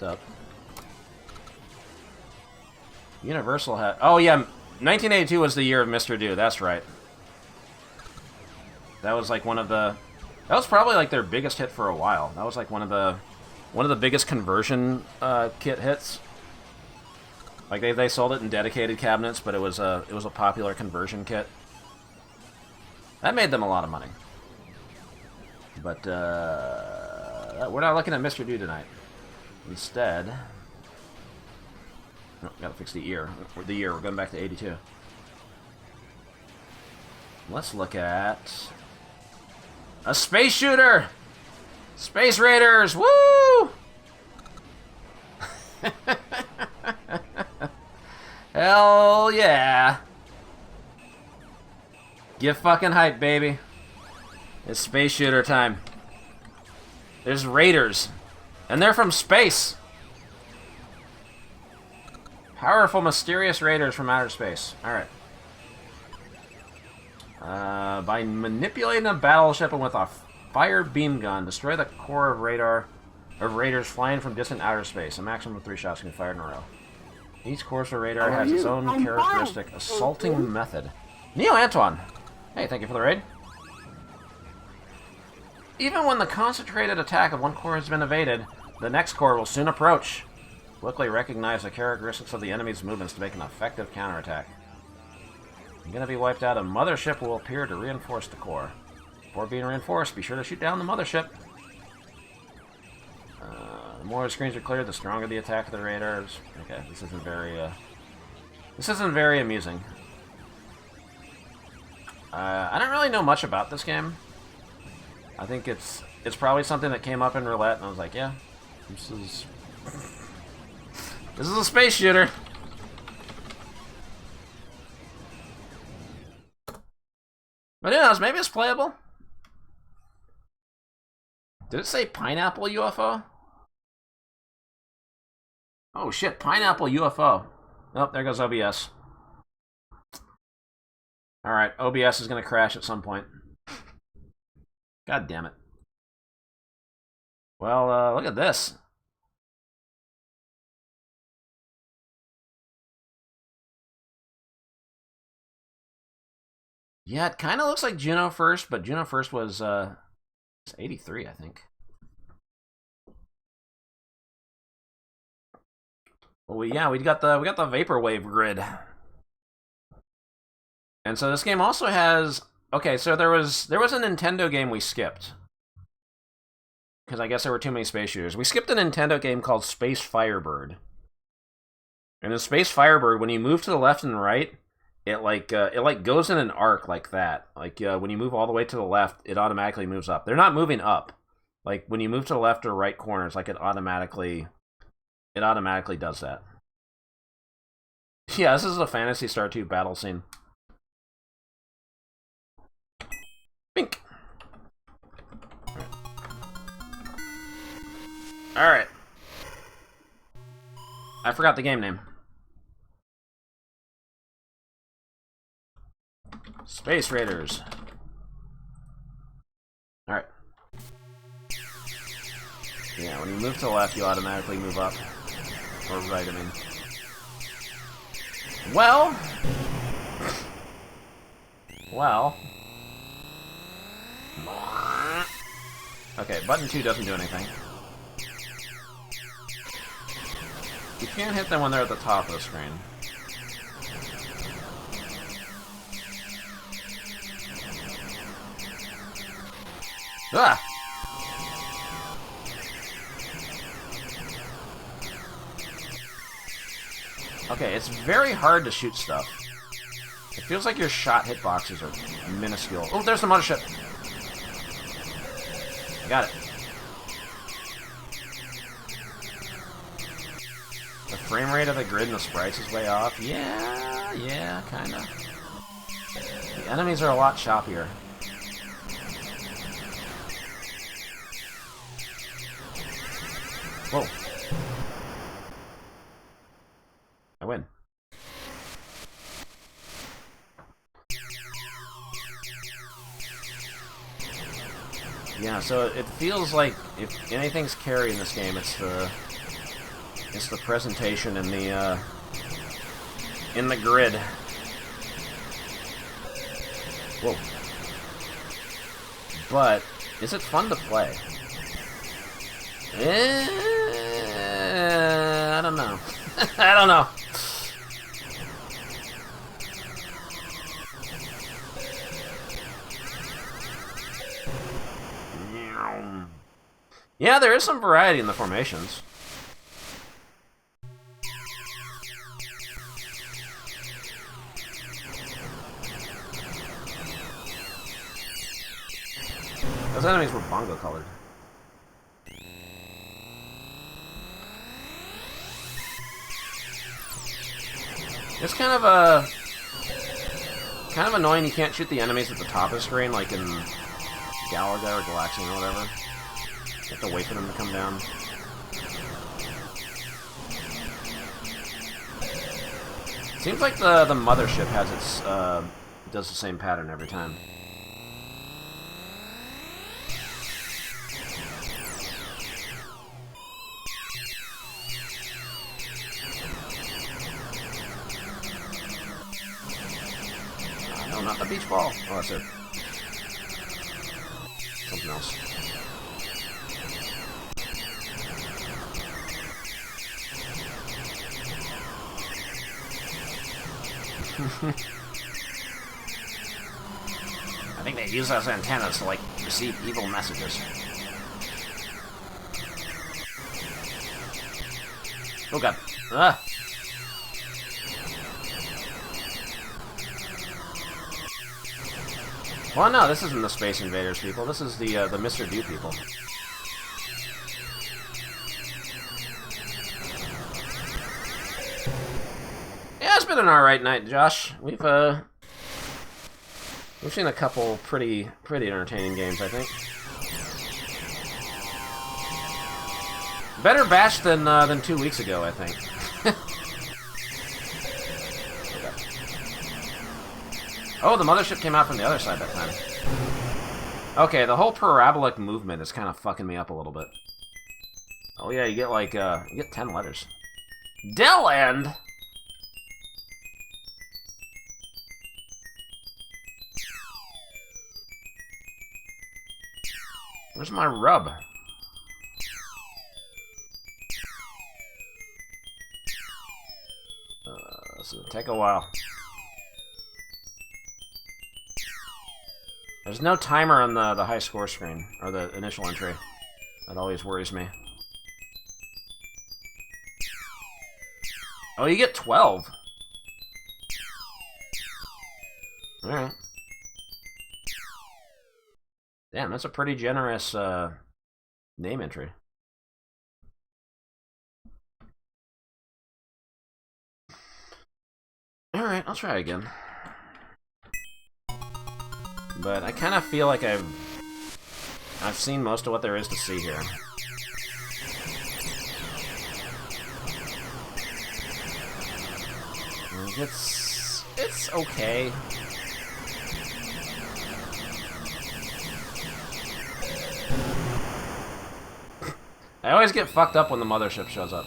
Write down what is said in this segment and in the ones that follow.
Up. Universal had... Oh, yeah. 1982 was the year of Mr. Do. That's right. That was like one of the... That was probably like their biggest hit for a while. That was like one of the biggest conversion kit hits. Like they sold it in dedicated cabinets, but it was a popular conversion kit. That made them a lot of money. But we're not looking at Mr. Do tonight. Instead, oh, gotta fix the year. We're going back to 82. Let's look at a space shooter! Space Raiders! Woo! Hell yeah! Get fucking hype, baby. It's space shooter time. There's Raiders. And they're from space! Powerful, mysterious Raiders from outer space. Alright. By manipulating a battleship and with a fire beam gun, destroy the core of Raiders flying from distant outer space. A maximum of 3 shots can be fired in a row. Each course of radar has its own characteristic assaulting method. Neo Antoine! Hey, thank you for the raid. Even when the concentrated attack of one core has been evaded, the next core will soon approach. Quickly recognize the characteristics of the enemy's movements to make an effective counterattack. You're gonna be wiped out, a mothership will appear to reinforce the core. Before being reinforced, be sure to shoot down the mothership. The more the screens are cleared, the stronger the attack of the raiders. Okay, this isn't very amusing. I don't really know much about this game. I think it's probably something that came up in roulette, and I was like, yeah, this is a space shooter. But who knows, maybe it's playable. Did it say pineapple UFO? Oh shit, pineapple UFO. Oh, there goes OBS. Alright, OBS is gonna crash at some point. God damn it. Well, look at this. Yeah, it kind of looks like Juno First, but Juno First was 83, I think. Well, yeah, we got the vaporwave grid. And so this game also has... Okay, so there was a Nintendo game we skipped. Because I guess there were too many space shooters. We skipped a Nintendo game called Space Firebird. And in Space Firebird, when you move to the left and right, it goes in an arc like that. Like when you move all the way to the left, it automatically moves up. They're not moving up. Like when you move to the left or right corners, like it automatically does that. Yeah, this is a Phantasy Star 2 battle scene. Bink. Alright. I forgot the game name. Space Raiders. Alright. Yeah, when you move to the left, you automatically move up. Or right, I mean. Well. Okay, button 2 doesn't do anything. You can't hit them when they're at the top of the screen. Ah! Okay, it's very hard to shoot stuff. It feels like your shot hitboxes are minuscule. Oh, there's the mothership! I got it. The frame rate of the grid and the sprites is way off. Yeah, kinda. The enemies are a lot choppier. Whoa. I win. Yeah, so it feels like if anything's carry in this game, it's the It's the presentation in the grid. Whoa. But is it fun to play? I don't know. I don't know. Yeah, there is some variety in the formations. Those enemies were bongo colored. It's kind of annoying you can't shoot the enemies at the top of the screen like in Galaga or Galaxian or whatever. You have to wait for them to come down. Seems like the mothership has its does the same pattern every time. No, not the beach ball. Oh, that's it. Something else. I think they use those antennas to, like, receive evil messages. Oh god. Ah! Well, no, this isn't the Space Invaders people. This is the Mr. Do people. Yeah, it's been an alright night, Josh. We've seen a couple pretty entertaining games, I think. Better batch than 2 weeks ago, I think. Oh, the mothership came out from the other side that time. Okay, the whole parabolic movement is kind of fucking me up a little bit. Oh yeah, you get like, you get 10 letters. Del End! Where's my rub? This will take a while. There's no timer on the high score screen, or the initial entry. That always worries me. Oh, you get 12. Alright. Damn, that's a pretty generous name entry. Alright, I'll try again. But I kind of feel like I've seen most of what there is to see here. It's okay. I always get fucked up when the mothership shows up.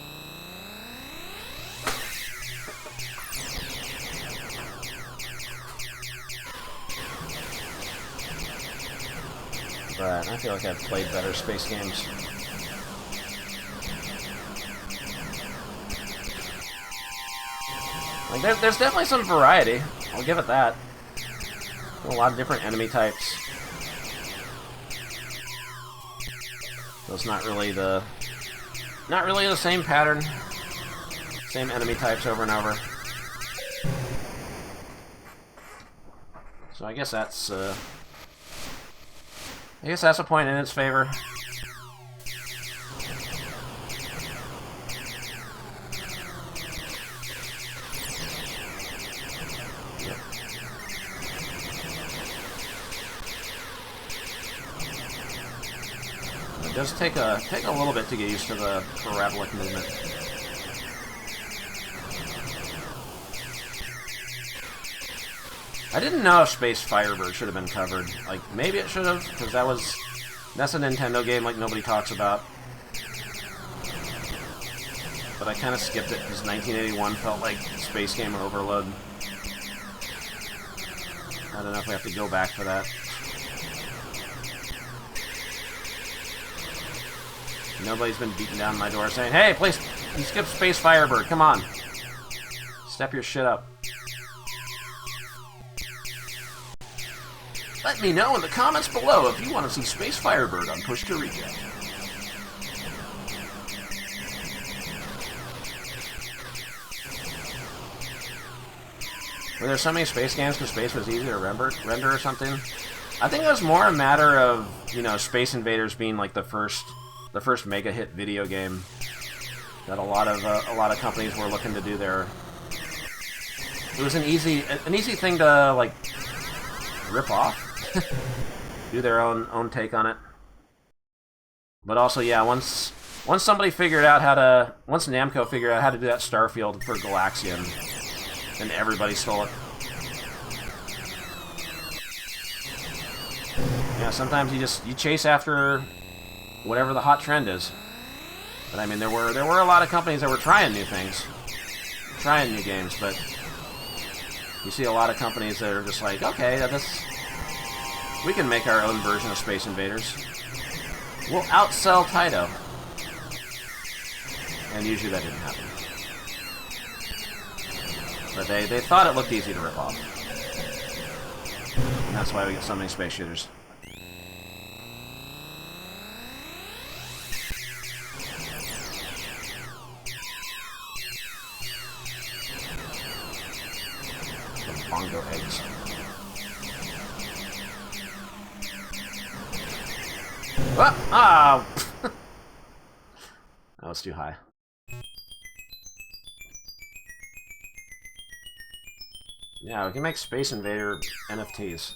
But I feel like I've played better space games. Like, there's definitely some variety. I'll give it that. A lot of different enemy types. So it's not really the same pattern. Same enemy types over and over. So I guess that's a point in its favor. It does take a little bit to get used to the parabolic movement. I didn't know if Space Firebird should have been covered. Like, maybe it should have, because that's a Nintendo game like nobody talks about. but I kind of skipped it because 1981 felt like space game overload. I don't know if we have to go back for that. Nobody's been beating down my door saying, "Hey, please, you skipped Space Firebird. Come on, step your shit up." Let me know in the comments below if you want to see Space Firebird on Push to Reject. Were there so many space games because space was easy to render or something? I think it was more a matter of, you know, Space Invaders being like the first mega hit video game that a lot of companies were looking to do there. It was an easy thing to like rip off, do their own take on it. But also, yeah, once somebody figured out how to, once Namco figured out how to do that Starfield for Galaxian, and everybody stole it. Yeah, sometimes you chase after whatever the hot trend is. But I mean, there were a lot of companies that were trying new things, trying new games, but you see a lot of companies that are just like, okay, we can make our own version of Space Invaders. We'll outsell Taito. And usually that didn't happen. But they thought it looked easy to rip off. And that's why we get so many space shooters. The bongo eggs. Ah! That was too high. Yeah, we can make Space Invader NFTs.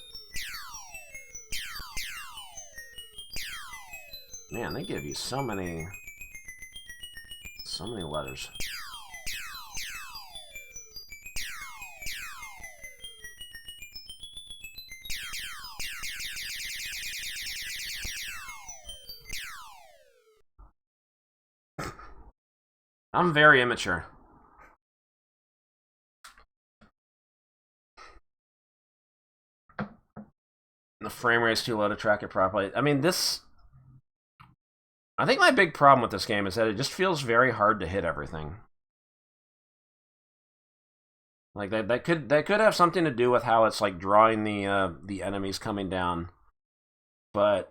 Man, they give you so many letters. I'm very immature. The frame rate's too low to track it properly. I mean, I think my big problem with this game is that it just feels very hard to hit everything. Like that could have something to do with how it's like drawing the enemies coming down, or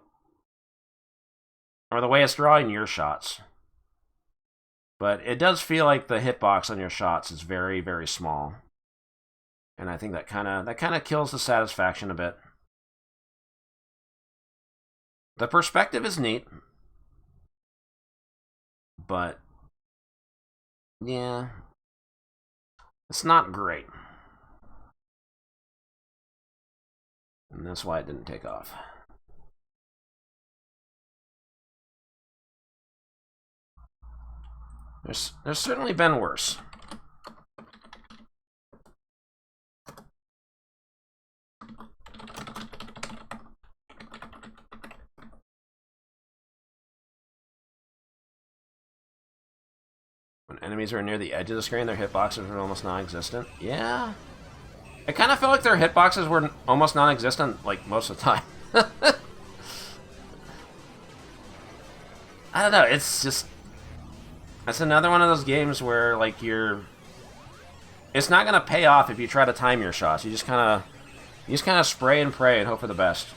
the way it's drawing your shots. But it does feel like the hitbox on your shots is very, very small, and I think that kind of kills the satisfaction a bit. The perspective is neat, but yeah, it's not great. And that's why it didn't take off. There's certainly been worse. When enemies are near the edge of the screen, their hitboxes are almost non-existent. Yeah. I kind of felt like their hitboxes were almost non-existent, like, most of the time. I don't know, it's just... That's another one of those games where, like, it's not going to pay off if you try to time your shots. You just kind of spray and pray and hope for the best.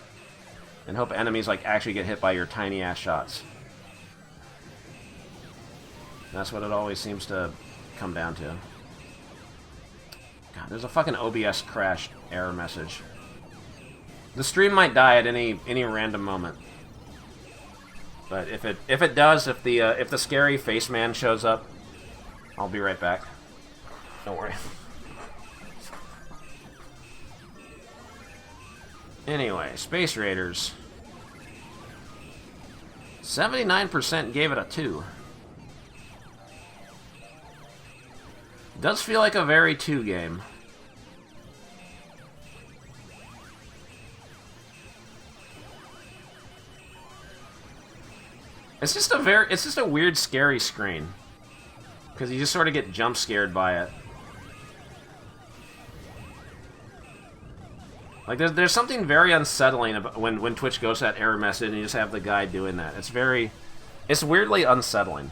And hope enemies, like, actually get hit by your tiny-ass shots. That's what it always seems to come down to. God, there's a fucking OBS crash error message. The stream might die at any random moment. But if it does, if the scary face man shows up, I'll be right back. Don't worry. Anyway, Space Raiders. 79% gave it a 2. Does feel like a very 2 game. It's just a weird, scary screen. Because you just sort of get jump scared by it. Like, there's something very unsettling about when Twitch goes to that error message and you just have the guy doing that. It's weirdly unsettling.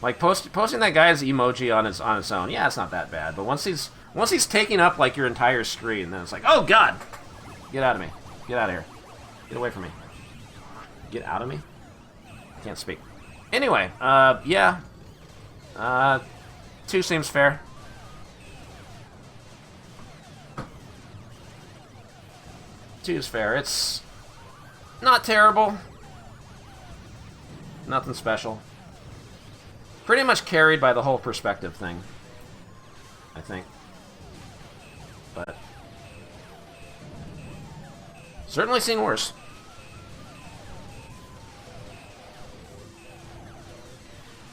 Like, posting that guy's emoji on its own, yeah, it's not that bad. But once he's taking up, like, your entire screen, then it's like, oh, God! Get out of me. Get out of here. Get away from me. Get out of me? Can't speak. Anyway, yeah. 2 seems fair. Two's fair. It's not terrible. Nothing special. Pretty much carried by the whole perspective thing, I think. But certainly seen worse.